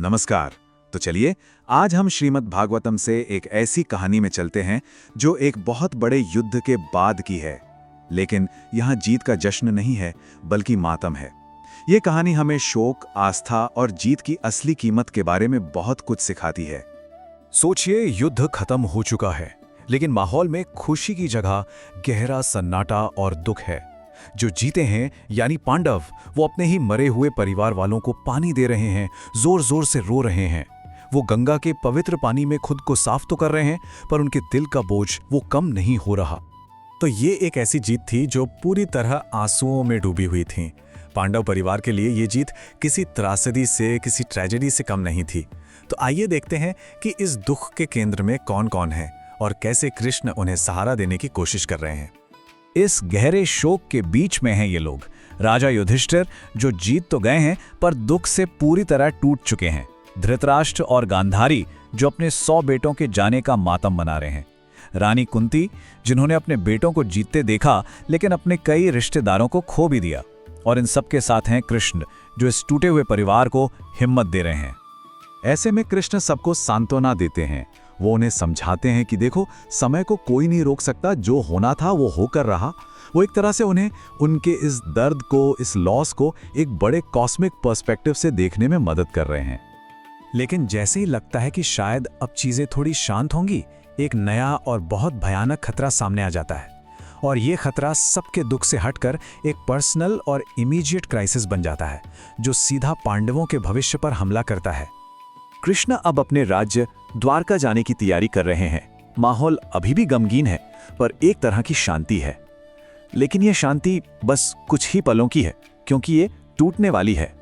नमस्कार। तो चलिए आज हम श्रीमद् भागवतम से एक ऐसी कहानी में चलते हैं जो एक बहुत बड़े युद्ध के बाद की है। लेकिन यहाँ जीत का जश्न नहीं है बल्कि मातम है। ये कहानी हमें शोक, आस्था और जीत की असली कीमत के बारे में बहुत कुछ सिखाती है। सोचिए, युद्ध खत्म हो चुका है, लेकिन माहौल में खुशी की जगह गहरा सन्नाटा और दुख है। जो जीते हैं यानी पांडव, वो अपने ही मरे हुए परिवार वालों को पानी दे रहे हैं, जोर जोर से रो रहे हैं। वो गंगा के पवित्र पानी में खुद को साफ तो कर रहे हैं, पर उनके दिल का बोझ वो कम नहीं हो रहा। तो ये एक ऐसी जीत थी जो पूरी तरह आंसुओं में डूबी हुई थी। पांडव परिवार के लिए ये जीत किसी त्रासदी से, किसी ट्रेजेडी से कम नहीं थी। तो आइए देखते हैं कि इस दुख के केंद्र में कौन कौन है और कैसे कृष्ण उन्हें सहारा देने की कोशिश कर रहे हैं। इस गहरे शोक के बीच में हैं ये लोग, राजा युधिष्ठिर जो जीत तो गए हैं पर दुख से पूरी तरह टूट चुके हैं, धृतराष्ट्र और गांधारी जो अपने 100 बेटों के जाने का मातम मना रहे हैं, रानी कुंती जिन्होंने अपने बेटों को जीतते देखा लेकिन अपने कई रिश्तेदारों को खो भी दिया, और इन सबके साथ हैं कृष्ण जो इस टूटे हुए परिवार को हिम्मत दे रहे हैं। ऐसे में कृष्ण सबको सांत्वना देते हैं। वो उन्हें समझाते हैं कि देखो, समय को कोई नहीं रोक सकता, जो होना था वो होकर रहा। वो एक तरह से उन्हें उनके इस दर्द को, इस लॉस को एक बड़े कॉस्मिक पर्सपेक्टिव से देखने में मदद कर रहे हैं। लेकिन जैसे ही लगता है कि शायद अब चीजें थोड़ी शांत होंगी, एक नया और बहुत भयानक खतरा सामने आ जाता है। और ये खतरा सबके दुख से हटकर एक पर्सनल और इमीडिएट क्राइसिस बन जाता है, जो सीधा पांडवों के भविष्य पर हमला करता है। कृष्ण अब अपने राज्य द्वारका जाने की तैयारी कर रहे हैं। माहौल अभी भी गमगीन है, पर एक तरह की शांति है। लेकिन यह शांति बस कुछ ही पलों की है, क्योंकि ये टूटने वाली है।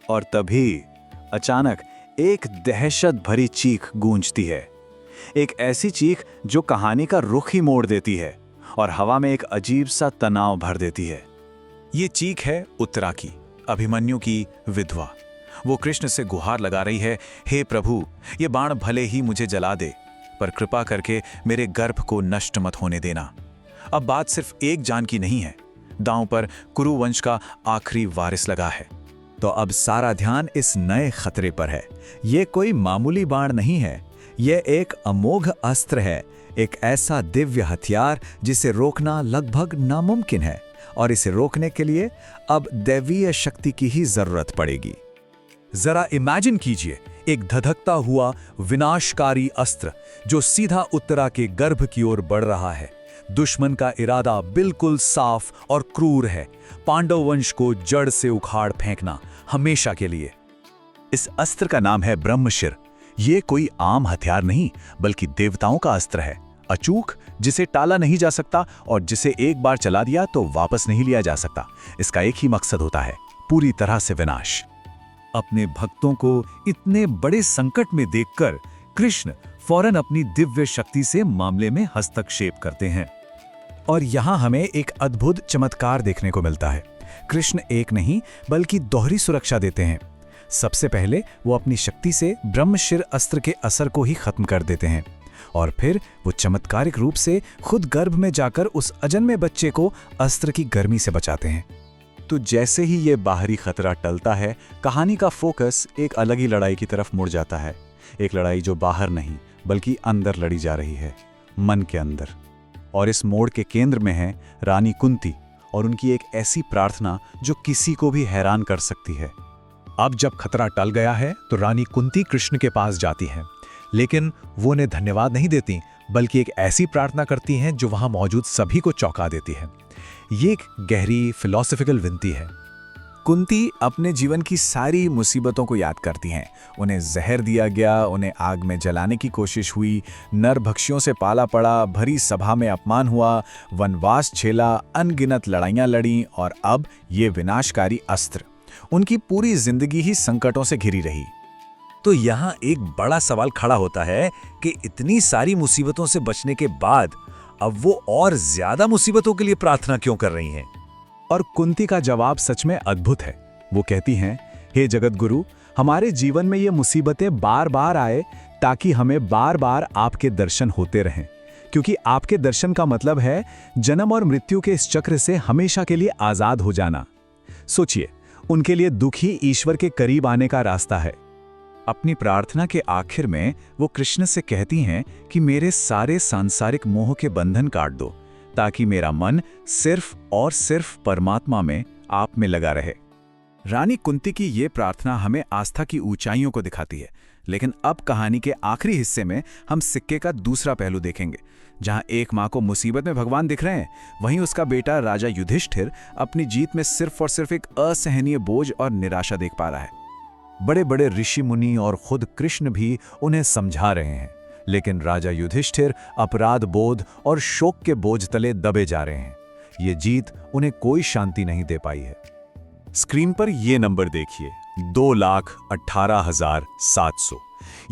और तभी अचानक एक दहशत भरी चीख गूंजती है। एक ऐसी चीख जो कहानी का रुख ही मोड़ देती है और हवा में एक अजीब सा तनाव भर देती है। ये चीख है उत्तरा की, अभिमन्यु की विधवा। वो कृष्ण से गुहार लगा रही है, हे प्रभु, ये बाण भले ही मुझे जला दे, पर कृपा करके मेरे गर्भ को नष्ट मत होने देना। अब बात सिर्फ एक जान की नहीं है, दांव पर कुरुवंश का आखिरी वारिस लगा है। तो अब सारा ध्यान इस नए खतरे पर है। ये कोई मामूली बाण नहीं है, ये एक अमोघ अस्त्र है, एक ऐसा दिव्य हथियार जिसे रोकना लगभग नामुमकिन है, और इसे रोकने के लिए अब दैवीय शक्ति की ही जरूरत पड़ेगी। जरा इमेजिन कीजिए, एक धधकता हुआ विनाशकारी अस्त्र जो सीधा उत्तरा के गर्भ की ओर बढ़ रहा है। दुश्मन का इरादा बिल्कुल साफ और क्रूर है, पांडव वंश को जड़ से उखाड़ फेंकना हमेशा के लिए। इस अस्त्र का नाम है ब्रह्मशिर। ये कोई आम हथियार नहीं, बल्कि देवताओं का अस्त्र है, अचूक, जिसे टाला नहीं जा सकता और जिसे एक बार चला दिया तो वापस नहीं लिया जा सकता। इसका एक ही मकसद होता है, पूरी तरह से विनाश। अपने भक्तों को इतने बड़े संकट में देखकर कृष्ण फौरन अपनी दिव्य शक्ति से मामले में हस्तक्षेप करते हैं। और यहाँ हमें एक अद्भुत चमत्कार देखने को मिलता है। कृष्ण एक नहीं बल्कि दोहरी सुरक्षा देते हैं। सबसे पहले वो अपनी शक्ति से ब्रह्मशिर अस्त्र के असर को ही खत्म कर देते हैं, और फिर वो चमत्कारिक रूप से खुद गर्भ में जाकर उस अजन्मे बच्चे को अस्त्र की गर्मी से बचाते हैं। तो जैसे ही ये बाहरी खतरा टलता है, कहानी का फोकस एक अलग ही लड़ाई की तरफ मुड़ जाता है। एक लड़ाई जो बाहर नहीं बल्कि अंदर लड़ी जा रही है, मन के अंदर। और इस मोड़ के केंद्र में है रानी कुंती और उनकी एक ऐसी प्रार्थना जो किसी को भी हैरान कर सकती है। अब जब खतरा टल गया है तो रानी कुंती कृष्ण के पास जाती हैं, लेकिन वो उन्हें धन्यवाद नहीं देती, बल्कि एक ऐसी प्रार्थना करती हैं जो वहां मौजूद सभी को चौंका देती है। ये एक गहरी फिलॉसफिकल विनती है। कुंती अपने जीवन की सारी मुसीबतों को याद करती हैं। उन्हें जहर दिया गया, उन्हें आग में जलाने की कोशिश हुई, नरभक्षियों से पाला पड़ा, भरी सभा में अपमान हुआ, वनवास झेला, अनगिनत लड़ाइयां लड़ी, और अब ये विनाशकारी अस्त्र। उनकी पूरी जिंदगी ही संकटों से घिरी रही। तो यहाँ एक बड़ा सवाल खड़ा होता है कि इतनी सारी मुसीबतों से बचने के बाद अब वो और ज्यादा मुसीबतों के लिए प्रार्थना क्यों कर रही हैं? और कुंती का जवाब सच में अद्भुत है। वो कहती हैं, हे जगत गुरु, हमारे जीवन में ये मुसीबतें बार बार आए ताकि हमें बार बार आपके दर्शन होते रहें, क्योंकि आपके दर्शन का मतलब है जन्म और मृत्यु के इस चक्र से हमेशा के लिए आजाद हो जाना। सोचिए, उनके लिए दुख ही ईश्वर के करीब आने का रास्ता है। अपनी प्रार्थना के आखिर में वो कृष्ण से कहती हैं कि मेरे सारे सांसारिक मोह के बंधन काट दो, ताकि मेरा मन सिर्फ और सिर्फ परमात्मा में, आप में लगा रहे। रानी कुंती की ये प्रार्थना हमें आस्था की ऊंचाइयों को दिखाती है। लेकिन अब कहानी के आखिरी हिस्से में हम सिक्के का दूसरा पहलू देखेंगे। जहां एक माँ को मुसीबत में भगवान दिख रहे हैं, वहीं उसका बेटा राजा युधिष्ठिर अपनी जीत में सिर्फ और सिर्फ एक असहनीय बोझ और निराशा देख पा रहा है। बड़े बड़े ऋषि मुनि और खुद कृष्ण भी उन्हें समझा रहे हैं, लेकिन राजा युधिष्ठिर अपराध बोध और शोक के बोझ तले दबे जा रहे हैं। ये जीत उन्हें कोई शांति नहीं दे पाई है। स्क्रीन पर ये नंबर देखिए, 2,18,700।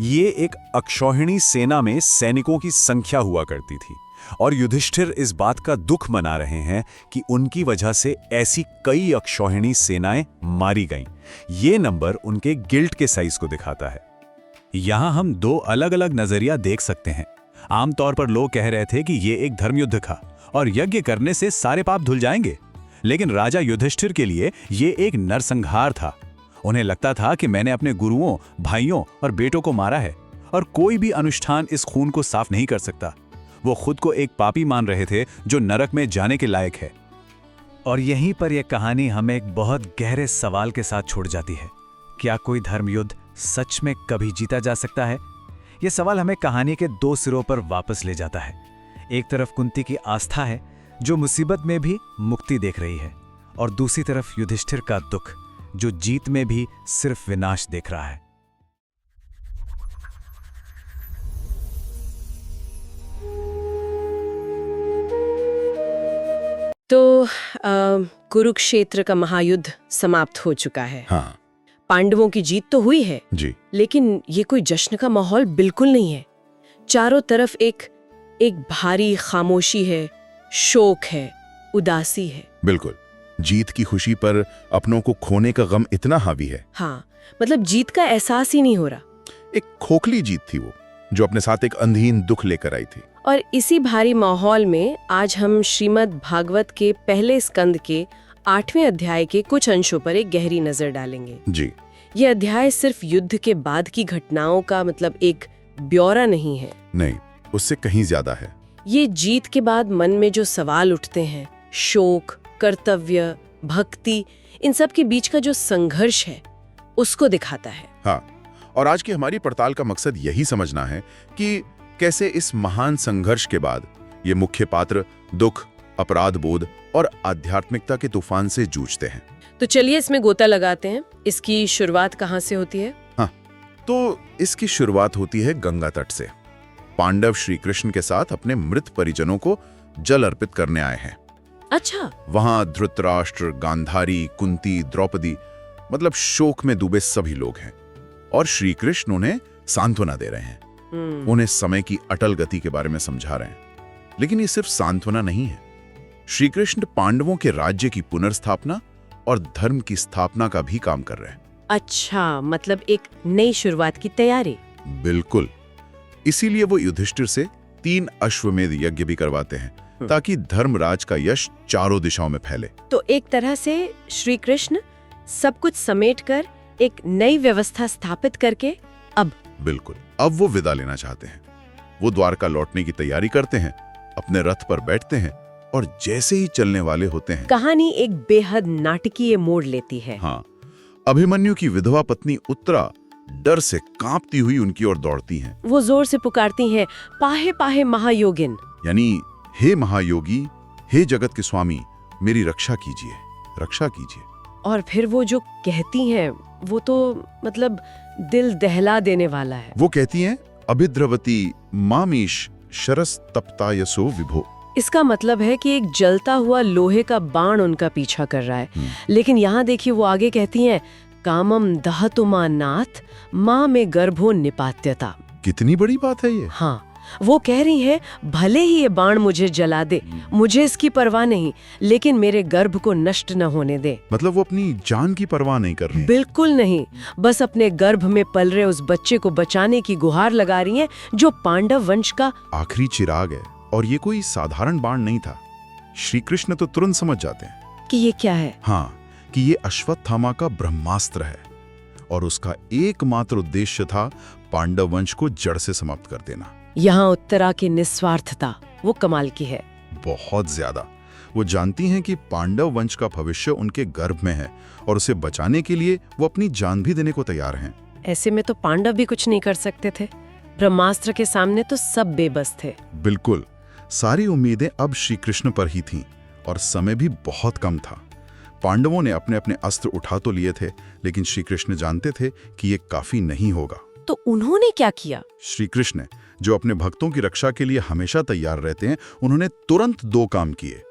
ये एक अक्षौहिणी सेना में सैनिकों की संख्या हुआ करती थी, और युधिष्ठिर इस बात का दुख मना रहे हैं कि उनकी वजह से ऐसी कई अक्षौहिणी सेनाएं मारी गईं। ये नंबर उनके गिल्ट के साइज को दिखाता है। यहां हम दो अलग अलग नजरिया देख सकते हैं। आमतौर पर लोग कह रहे थे कि ये एक धर्मयुद्ध था और यज्ञ करने से सारे पाप धुल जाएंगे, लेकिन राजा युधिष्ठिर के लिए ये एक नरसंहार था। उन्हें लगता था कि मैंने अपने गुरुओं, भाइयों और बेटों को मारा है, और कोई भी अनुष्ठान इस खून को साफ नहीं कर सकता। वो खुद को एक पापी मान रहे थे जो नरक में जाने के लायक है। और यहीं पर यह कहानी हमें एक बहुत गहरे सवाल के साथ छोड़ जाती है। क्या कोई धर्मयुद्ध सच में कभी जीता जा सकता है? यह सवाल हमें कहानी के दो सिरों पर वापस ले जाता है। एक तरफ कुंती की आस्था है, जो मुसीबत में भी मुक्ति देख रही है, और दूसरी तरफ युधिष्ठिर का दुख, जो जीत में भी सिर्फ विनाश देख रहा है। तो कुरुक्षेत्र का महायुद्ध समाप्त हो चुका है। हाँ पांडवों की जीत तो हुई है, जी, लेकिन ये कोई जश्न का माहौल बिल्कुल नहीं है। चारों तरफ एक भारी खामोशी है, शोक है, उदासी है। बिल्कुल। जीत की खुशी पर अपनों को खोने का गम इतना हावी है। हाँ, मतलब जीत का एहसास ही नहीं हो रहा। एक खोखली जीत थी वो, जो अपने साथ एक अंधहीन दुख लेकर आई थी। और इसी भारी माहौल में आज हम श्रीमद् भागवत के पहले स्कंद के 8वें अध्याय के कुछ अंशों पर एक गहरी नजर डालेंगे। जी, ये अध्याय सिर्फ युद्ध के बाद की घटनाओं का मतलब एक ब्यौरा नहीं है। नहीं, उससे कहीं ज्यादा है। ये जीत के बाद मन में जो सवाल उठते हैं, शोक, कर्तव्य, भक्ति, इन सब के बीच का जो संघर्ष है, उसको दिखाता है। हाँ, और आज की हमारी पड़ताल का मकसद यही समझना है कि कैसे इस महान संघर्ष के बाद ये मुख्य पात्र दुख, अपराध बोध और आध्यात्मिकता के तूफान से जूझते हैं। तो चलिए इसमें गोता लगाते हैं। इसकी शुरुआत कहाँ से होती है? हाँ, तो इसकी शुरुआत होती है गंगा तट से। पांडव श्री कृष्ण के साथ अपने मृत परिजनों को जल अर्पित करने आए हैं। अच्छा। वहां धृतराष्ट्र, गांधारी, कुंती, द्रौपदी, मतलब शोक में डूबे सभी लोग हैं, और श्री कृष्ण उन्हें सांत्वना दे रहे हैं। उन्हें समय की अटल गति के बारे में समझा रहे हैं। लेकिन ये सिर्फ सांत्वना नहीं है। श्री कृष्ण पांडवों के राज्य की पुनर्स्थापना और धर्म की स्थापना का भी काम कर रहे हैं। अच्छा, मतलब एक नई शुरुआत की तैयारी। बिल्कुल। इसीलिए वो युधिष्ठिर से 3 अश्वमेध यज्ञ भी करवाते हैं, ताकि धर्मराज का यश चारों दिशाओं में फैले। तो एक तरह से श्री कृष्ण सब कुछ समेटकर एक नई व्यवस्था स्थापित करके बिल्कुल, अब वो विदा लेना चाहते हैं। वो द्वारका लौटने की तैयारी करते हैं, अपने रथ पर बैठते हैं, और जैसे ही चलने वाले होते हैं, कहानी एक बेहद नाटकीय मोड़ लेती है। हाँ, अभिमन्यु की विधवा पत्नी उत्तरा डर से कांपती हुई उनकी ओर दौड़ती हैं। वो जोर से पुकारती हैं, पाहे पाहे महायोगिन, यानी हे महायोगी, हे जगत के स्वामी, मेरी रक्षा कीजिए, रक्षा कीजिए। और फिर वो जो कहती हैं वो तो मतलब दिल दहला देने वाला है। वो कहती हैं, अभिद्रवती मामीश शरस तप्तायसो विभो। इसका मतलब है कि एक जलता हुआ लोहे का बाण उनका पीछा कर रहा है। लेकिन यहाँ देखिए वो आगे कहती हैं, कामम दहतु मा नाथ माँ में गर्भो निपात्यता। कितनी बड़ी बात है ये। हाँ, वो कह रही है भले ही ये बाण मुझे जला दे, मुझे इसकी परवाह नहीं, लेकिन मेरे गर्भ को नष्ट न होने दे। मतलब वो अपनी जान की परवाह नहीं कर रही। बिल्कुल नहीं, बस अपने गर्भ में पल रहे उस बच्चे को बचाने की गुहार लगा रही हैं, जो पांडव वंश का आखिरी चिराग है। और ये कोई साधारण बाण नहीं था। श्री कृष्ण तो तुरंत समझ जाते हैं कि ये क्या है। हाँ, कि ये अश्वत्थामा का ब्रह्मास्त्र है। और उसका एकमात्र उद्देश्य था पांडव वंश को जड़ से समाप्त कर देना। यहाँ उत्तरा की निस्वार्थता वो कमाल की है। बहुत ज्यादा। वो जानती हैं कि पांडव वंश का भविष्य उनके गर्भ में है और उसे बचाने के लिए वो अपनी जान भी देने को तैयार हैं। ऐसे में तो पांडव भी कुछ नहीं कर सकते थे। ब्रह्मास्त्र के सामने तो सब बेबस थे। बिल्कुल। सारी उम्मीदें अब श्री कृष्ण पर ही थीं और समय भी बहुत कम था। पांडवों ने अपने अपने अस्त्र उठा तो लिए थे, लेकिन श्री कृष्ण जानते थे कि ये काफी नहीं होगा। तो उन्होंने क्या किया? श्री कृष्ण, जो अपने भक्तों की रक्षा के लिए हमेशा तैयार रहते हैं, उन्होंने तुरंत 2 काम किए।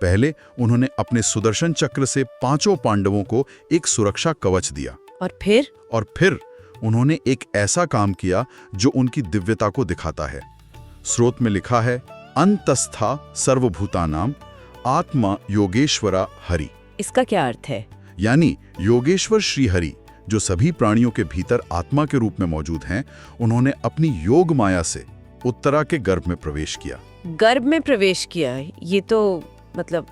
पहले उन्होंने अपने सुदर्शन चक्र से 5 पांडवों को एक सुरक्षा कवच दिया। और फिर उन्होंने एक ऐसा काम किया जो उनकी दिव्यता को दिखाता है। स्रोत में लिखा है, अंतस्था सर्वभूतानाम आत्मा योगेश्वरा हरि। इसका क्या अर्थ है? यानी योगेश्वर श्री हरि, जो सभी प्राणियों के भीतर आत्मा के रूप में मौजूद हैं, उन्होंने अपनी योग माया से उत्तरा के गर्भ में प्रवेश किया। गर्भ में प्रवेश किया? ये तो मतलब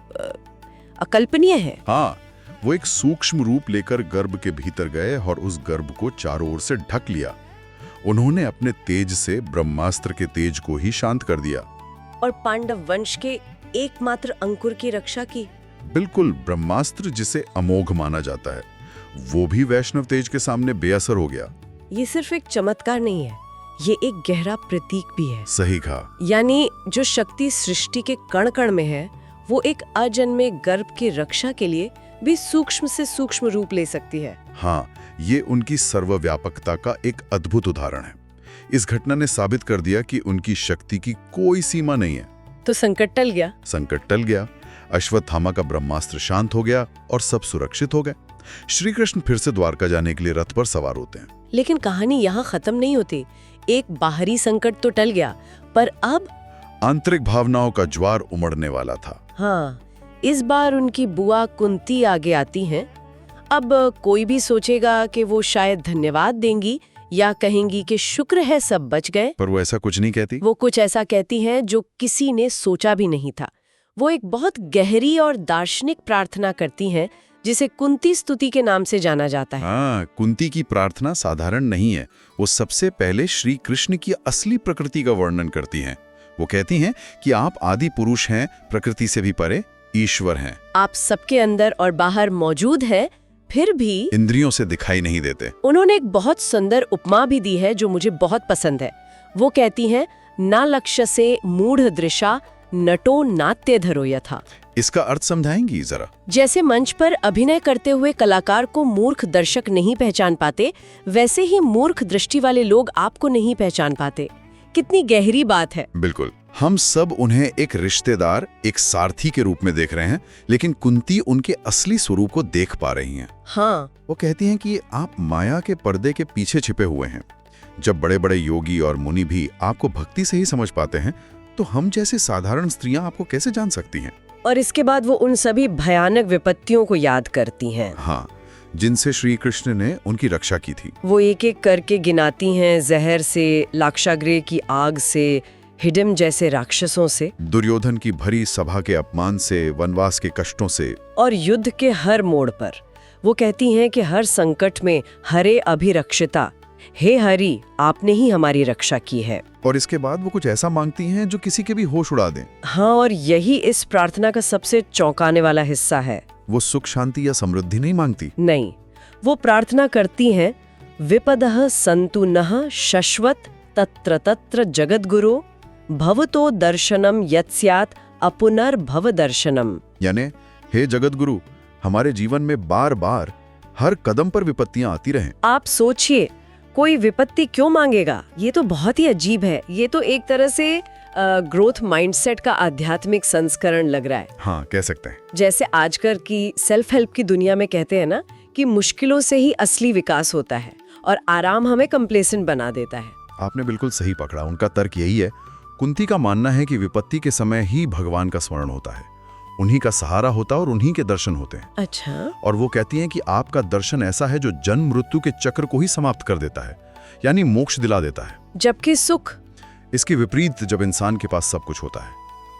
अकल्पनीय है। हाँ, वो एक सूक्ष्म रूप लेकर गर्भ के भीतर गए और उस गर्भ को चारों ओर से ढक लिया। उन्होंने अपने तेज से ब्रह्मास्त्र के तेज को ही शांत कर दिया और पांडव वंश के एकमात्र अंकुर की रक्षा की। बिल्कुल। ब्रह्मास्त्र जिसे अमोघ माना जाता है, वो भी वैष्णव तेज के सामने बेअसर हो गया। ये सिर्फ एक चमत्कार नहीं है, ये एक गहरा प्रतीक भी है। सही कहा। यानी जो शक्ति सृष्टि के कण कण में है, वो एक अजन्मे गर्भ की रक्षा के लिए भी सूक्ष्म से सूक्ष्म रूप ले सकती है। हाँ, ये उनकी सर्वव्यापकता का एक अद्भुत उदाहरण है। इस घटना ने साबित कर दिया कि उनकी शक्ति की कोई सीमा नहीं है। तो संकट टल गया। संकट टल गया। अश्वत्थामा का ब्रह्मास्त्र शांत हो गया और सब सुरक्षित हो गए। श्री कृष्ण फिर से द्वारका जाने के लिए रथ पर सवार होते हैं। लेकिन कहानी यहाँ खत्म नहीं होती। एक बाहरी संकट तो टल गया, पर अब आंतरिक भावनाओं का ज्वार उमड़ने वाला था। हाँ, इस बार उनकी बुआ कुंती आगे आती हैं। अब कोई भी सोचेगा कि वो शायद धन्यवाद देंगी या कहेंगी कि शुक्र है सब बच गए, पर वो ऐसा कुछ नहीं कहती। वो कुछ ऐसा कहती हैं जो किसी ने सोचा भी नहीं था। वो एक बहुत गहरी और दार्शनिक प्रार्थना करती हैं, जिसे कुंती स्तुति के नाम से जाना जाता है। हाँ, कुंती की प्रार्थना साधारण नहीं है। वो सबसे पहले श्री कृष्ण की असली प्रकृति का वर्णन करती हैं। वो कहती हैं कि आप आदि पुरुष हैं, प्रकृति से भी परे ईश्वर हैं। आप सबके अंदर और बाहर मौजूद हैं, फिर भी इंद्रियों से दिखाई नहीं देते। उन्होंने एक बहुत सुंदर उपमा भी दी है जो मुझे बहुत पसंद है। वो कहती हैं, ना लक्ष्य से मूढ़ दृशा नटो नाट्य धरो यथा। इसका अर्थ समझाएंगी जरा? जैसे मंच पर अभिनय करते हुए कलाकार को मूर्ख दर्शक नहीं पहचान पाते, वैसे ही मूर्ख दृष्टि वाले लोग आपको नहीं पहचान पाते। कितनी गहरी बात है। बिल्कुल। हम सब उन्हें एक रिश्तेदार, एक सारथी के रूप में देख रहे हैं, लेकिन कुंती उनके असली स्वरूप को देख पा रही हैं। हाँ, वो कहती हैं कि आप माया के पर्दे के पीछे छिपे हुए हैं। जब बड़े बड़े योगी और मुनि भी आपको भक्ति से ही समझ पाते हैं, तो हम जैसी साधारण स्त्रियां आपको कैसे जान सकती हैं? और इसके बाद वो उन सभी भयानक विपत्तियों को याद करती हैं। हाँ, जिनसे श्री कृष्ण ने उनकी रक्षा की थी। वो एक एक करके गिनाती हैं, जहर से, लाक्षागृह की आग से, हिडिम जैसे राक्षसों से, दुर्योधन की भरी सभा के अपमान से, वनवास के कष्टों से, और युद्ध के हर मोड़ पर। वो कहती हैं कि हर संकट में हरे अभिरक्षिता, हे हरि, आपने ही हमारी रक्षा की है। और इसके बाद वो कुछ ऐसा मांगती हैं जो किसी के भी होश उड़ा दें। हाँ, और यही इस प्रार्थना का सबसे चौंकाने वाला हिस्सा है। वो सुख, शांति या समृद्धि नहीं मांगती। नहीं, वो प्रार्थना करती हैं, विपदः सन्तु नः शश्वत तत्र तत्र जगद्गुरो भवतो दर्शनम यत्स्यात् अपुनर्भव दर्शनम। यानी, हे जगतगुरु, हमारे जीवन में बार बार हर कदम पर विपत्तियां आती रहें। आप सोचिए, कोई विपत्ति क्यों मांगेगा? ये तो बहुत ही अजीब है। ये तो एक तरह से ग्रोथ माइंडसेट का आध्यात्मिक संस्करण लग रहा है। हाँ, कह सकते हैं। जैसे आजकल की सेल्फ हेल्प की दुनिया में कहते हैं ना कि मुश्किलों से ही असली विकास होता है और आराम हमें कंप्लेसेंट बना देता है। आपने बिल्कुल सही पकड़ा। उनका तर्क यही है। कुंती का मानना है कि विपत्ति के समय ही भगवान का स्मरण होता है, उन्हीं का सहारा होता है और उन्हीं के दर्शन होते हैं। अच्छा। और वो कहती हैं कि आपका दर्शन ऐसा है जो जन्म मृत्यु के चक्र को ही समाप्त कर देता है, यानी मोक्ष दिला देता है। जबकि सुख? इसके विपरीत, जब इंसान के पास सब कुछ होता है,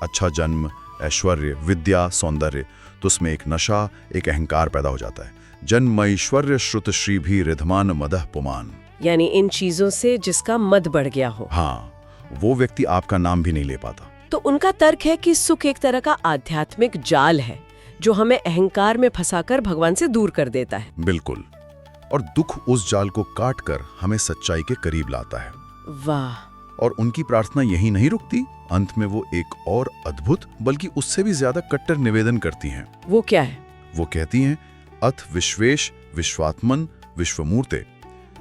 अच्छा जन्म, ऐश्वर्य, विद्या, सौंदर्य, तो उसमें एक नशा, एक अहंकार पैदा हो जाता है। जन्म ऐश्वर्य श्रुत श्री भी रिधमान मदह पुमान। यानी इन चीजों से जिसका मद बढ़ गया हो। हाँ, वो व्यक्ति आपका नाम भी नहीं ले पाता। तो उनका तर्क है कि सुख एक तरह का आध्यात्मिक जाल है जो हमें अहंकार में फंसाकर भगवान से दूर कर देता है। बिल्कुल। और दुख उस जाल को काट कर हमें सच्चाई के करीब लाता है। वाह। और उनकी प्रार्थना यही नहीं रुकती, अंत में वो एक और अद्भुत बल्कि उससे भी ज्यादा कट्टर निवेदन करती हैं। वो क्या है? वो कहती हैं, अथ विश्वेश विश्वात्मन विश्वमूर्ते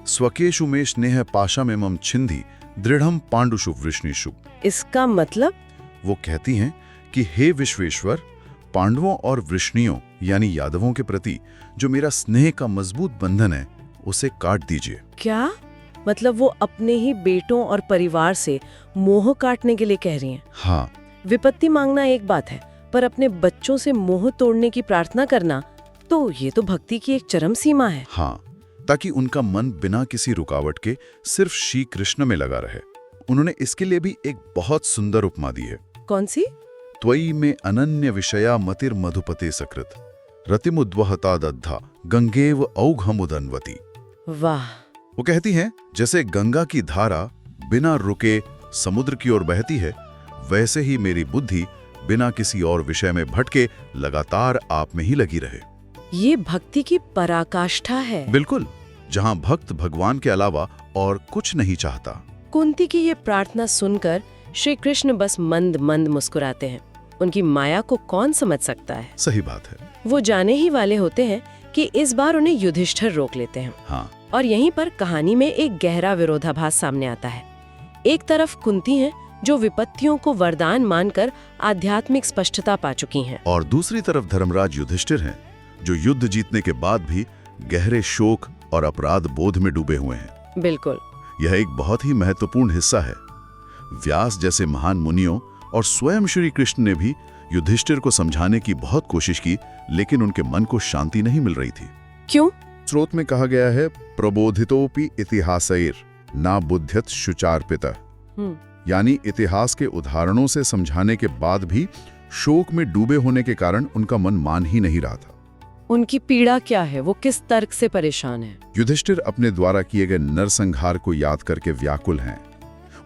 स्वकेशु में स्नेह पाशा में मम छिंदी दृढ़म पांडुषु वृष्णिषु। इसका मतलब? वो कहती हैं कि हे विश्वेश्वर, पांडवों और वृष्णियों यानी यादवों के प्रति जो मेरा स्नेह का मजबूत बंधन है उसे काट दीजिए। क्या मतलब वो अपने ही बेटों और परिवार से मोह काटने के लिए कह रही हैं? हाँ। विपत्ति मांगना एक बात है, पर अपने बच्चों से मोह तोड़ने की प्रार्थना करना, तो ये तो भक्ति की एक चरम सीमा है। हाँ, ताकि उनका मन बिना किसी रुकावट के सिर्फ श्री कृष्ण में लगा रहे। उन्होंने इसके लिए भी एक बहुत सुंदर उपमा दी है। कौन सी? त्वयि में अनन्य विषया मतिर मधुपते सकृत रतिमुद्वहता दद्धा गंगेव औघमुदन्वती। वाह। वो कहती हैं, जैसे गंगा की धारा बिना रुके समुद्र की ओर बहती है, वैसे ही मेरी बुद्धि बिना किसी और विषय में भटके लगातार आप में ही लगी रहे। ये भक्ति की पराकाष्ठा है। बिल्कुल, जहां भक्त भगवान के अलावा और कुछ नहीं चाहता। कुंती की ये प्रार्थना सुनकर श्री कृष्ण बस मंद मंद मुस्कुराते हैं। उनकी माया को कौन समझ सकता है? सही बात है। वो जाने ही वाले होते हैं कि इस बार उन्हें युधिष्ठिर रोक लेते हैं। हाँ। और यहीं पर कहानी में एक गहरा विरोधाभास सामने आता है। एक तरफ कुंती हैं जो विपत्तियों को वरदान मानकर आध्यात्मिक स्पष्टता पा चुकी हैं, और दूसरी तरफ धर्मराज युधिष्ठिर हैं जो युद्ध जीतने के बाद भी गहरे शोक और अपराध बोध में डूबे हुए हैं। बिल्कुल। यह एक बहुत ही महत्वपूर्ण हिस्सा है। व्यास जैसे महान मुनियों और स्वयं श्री कृष्ण ने भी युधिष्ठिर को समझाने की बहुत कोशिश की, लेकिन उनके मन को शांति नहीं मिल रही थी। क्यों? स्रोत में कहा गया है, प्रबोधितोपि इतिहासैर ना बुद्ध्यत शुचार्पिता। यानी इतिहास के उदाहरणों से समझाने के बाद भी शोक में डूबे होने के कारण उनका मन मान ही नहीं रहा था। उनकी पीड़ा क्या है? वो किस तर्क से परेशान है? युधिष्ठिर अपने द्वारा किए गए नरसंहार को याद करके व्याकुल हैं।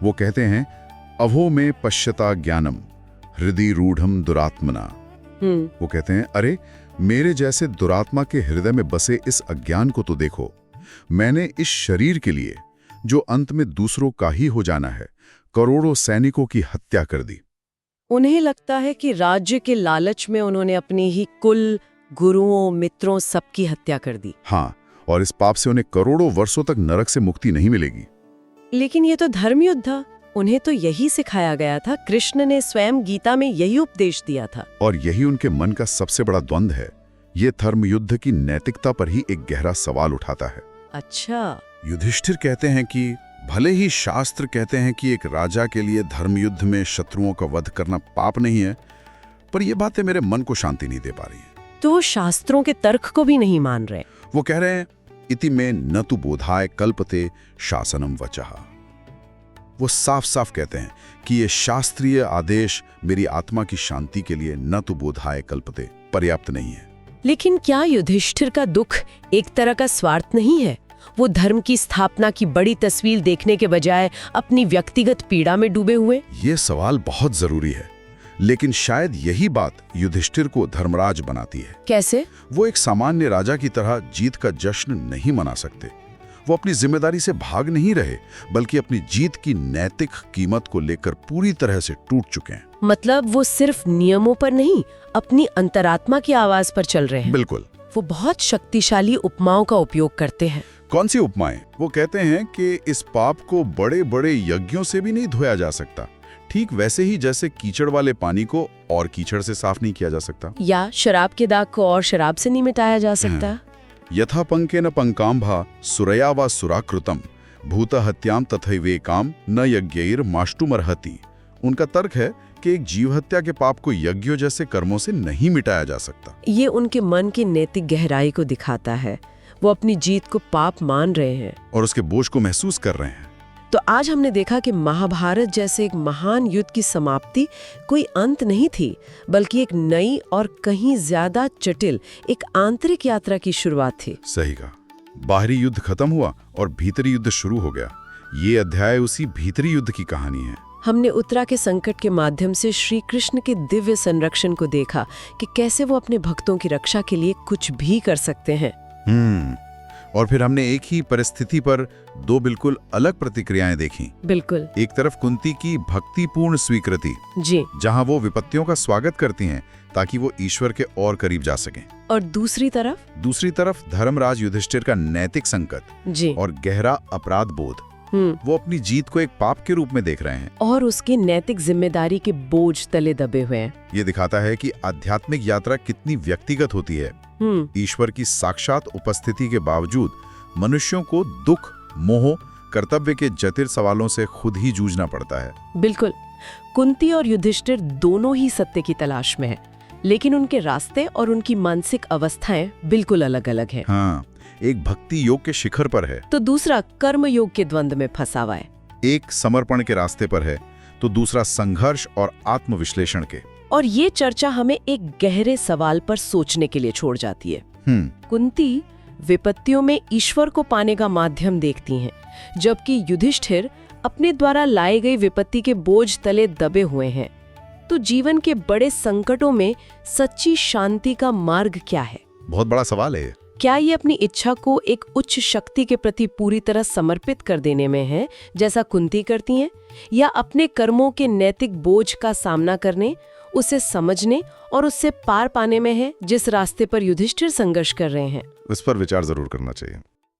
वो कहते हैं, अभो में पश्यता ज्ञानम हृदय रूढ़म दुरात्मना। वो कहते हैं, अरे मेरे जैसे दुरात्मा के हृदय में बसे इस अज्ञान को तो देखो। मैंने इस शरीर के लिए, जो अंत में दूसरों का ही हो जाना है, करोड़ों सैनिकों की हत्या कर दी। उन्हें लगता है कि राज्य के लालच में उन्होंने अपनी ही कुल, गुरुओं, मित्रों सबकी हत्या कर दी। हाँ, और इस पाप से उन्हें करोड़ों वर्षों तक नरक से मुक्ति नहीं मिलेगी। लेकिन ये तो धर्म युद्ध था। उन्हें तो यही सिखाया गया था। कृष्ण ने स्वयं गीता में यही उपदेश दिया था। और यही उनके मन का सबसे बड़ा द्वंद्व है। ये धर्म युद्ध की नैतिकता पर ही एक गहरा सवाल उठाता है। अच्छा। युधिष्ठिर कहते हैं कि भले ही शास्त्र कहते हैं कि एक राजा के लिए धर्म युद्ध में शत्रुओं का वध करना पाप नहीं है, पर ये बातें मेरे मन को शांति नहीं दे पा रही हैं। तो वो शास्त्रों के तर्क को भी नहीं मान रहे। वो कह रहे हैं, इति में न तु बोधाय कल्पते शासनम वचः। वो साफ साफ कहते हैं कि ये शास्त्रीय आदेश मेरी आत्मा की शांति के लिए न तु बोधाय कल्पते पर्याप्त नहीं है। लेकिन क्या युधिष्ठिर का दुख एक तरह का स्वार्थ नहीं है? वो धर्म की स्थापना की बड़ी तस्वीर देखने के बजाय अपनी व्यक्तिगत पीड़ा में डूबे हुए। ये सवाल बहुत जरूरी है, लेकिन शायद यही बात युधिष्ठिर को धर्मराज बनाती है। कैसे? वो एक सामान्य राजा की तरह जीत का जश्न नहीं मना सकते। वो अपनी जिम्मेदारी से भाग नहीं रहे, बल्कि अपनी जीत की नैतिक कीमत को लेकर पूरी तरह से टूट चुके हैं। मतलब वो सिर्फ नियमों पर नहीं, अपनी अंतरात्मा की आवाज पर चल रहे हैं। बिल्कुल। वो बहुत शक्तिशाली उपमाओं का उपयोग करते हैं। कौन सी उपमाएं? वो कहते हैं कि इस पाप को बड़े बड़े यज्ञों से भी नहीं धोया जा सकता, ठीक वैसे ही जैसे कीचड़ वाले पानी को और कीचड़ से साफ नहीं किया जा सकता, या शराब के दाग को और शराब से नहीं मिटाया जा सकता। यथा पंकेन पंकाम्भा सुरया वा सुराकृतम भूत हत्याम तथैवेकाम न यज्ञैर माष्टुमर्हति। उनका तर्क है कि एक जीव हत्या के पाप को यज्ञों जैसे कर्मों से नहीं मिटाया जा सकता। ये उनके मन की नैतिक गहराई को दिखाता है। वो अपनी जीत को पाप मान रहे हैं और उसके बोझ को महसूस कर रहे हैं। तो आज हमने देखा कि महाभारत जैसे एक महान युद्ध की समाप्ति कोई अंत नहीं थी, बल्कि एक नई और कहीं ज्यादा जटिल एक आंतरिक यात्रा की शुरुआत थी। सही कहा। बाहरी युद्ध खत्म हुआ और भीतरी युद्ध शुरू हो गया। ये अध्याय उसी भीतरी युद्ध की कहानी है। हमने उत्तरा के संकट के माध्यम से श्री कृष्ण के दिव्य संरक्षण को देखा कि कैसे वो अपने भक्तों की रक्षा के लिए कुछ भी कर सकते हैं। और फिर हमने एक ही परिस्थिति पर दो बिल्कुल अलग प्रतिक्रियाएं देखी। बिल्कुल। एक तरफ कुंती की भक्तिपूर्ण स्वीकृति, जी। जहां वो विपत्तियों का स्वागत करती हैं ताकि वो ईश्वर के और करीब जा सकें। और दूसरी तरफ धर्मराज युधिष्ठिर का नैतिक संकट जी और गहरा अपराध बोध। वो अपनी जीत को एक पाप के रूप में देख रहे हैं और उसकी नैतिक जिम्मेदारी के बोझ तले दबे हुए हैं। ये दिखाता है कि आध्यात्मिक यात्रा कितनी व्यक्तिगत होती है। ईश्वर की साक्षात उपस्थिति के बावजूद मनुष्यों को दुख, मोह, कर्तव्य के जटिल सवालों से खुद ही जूझना पड़ता है। बिल्कुल। कुंती और युधिष्ठिर दोनों ही सत्य की तलाश में हैं, लेकिन उनके रास्ते और उनकी मानसिक अवस्थाएं बिल्कुल अलग-अलग हैं। हाँ, एक भक्ति योग के शिखर पर है तो दूसरा कर्म योग के द्वंद में फंसा हुआ है। एक समर्पण के रास्ते पर है तो दूसरा संघर्ष और आत्मविश्लेषण के। और ये चर्चा हमें एक गहरे सवाल पर सोचने के लिए छोड़ जाती है। कुंती विपत्तियों में ईश्वर को पाने का माध्यम देखती हैं, जबकि युधिष्ठिर अपने द्वारा लाए गए विपत्ति के बोझ तले दबे हुए हैं। तो जीवन के बड़े संकटों में सच्ची शांति का मार्ग क्या है? बहुत बड़ा सवाल है। क्या ये अपनी इच्छा को एक उच्च शक्ति के प्रति पूरी तरह समर्पित कर देने में है, जैसा कुंती करती हैं, या अपने कर्मों के नैतिक बोझ का सामना करने, उसे समझने और उससे पार पाने में है, जिस रास्ते पर युधिष्ठिर संघर्ष कर रहे हैं? इस पर विचार जरूर करना चाहिए।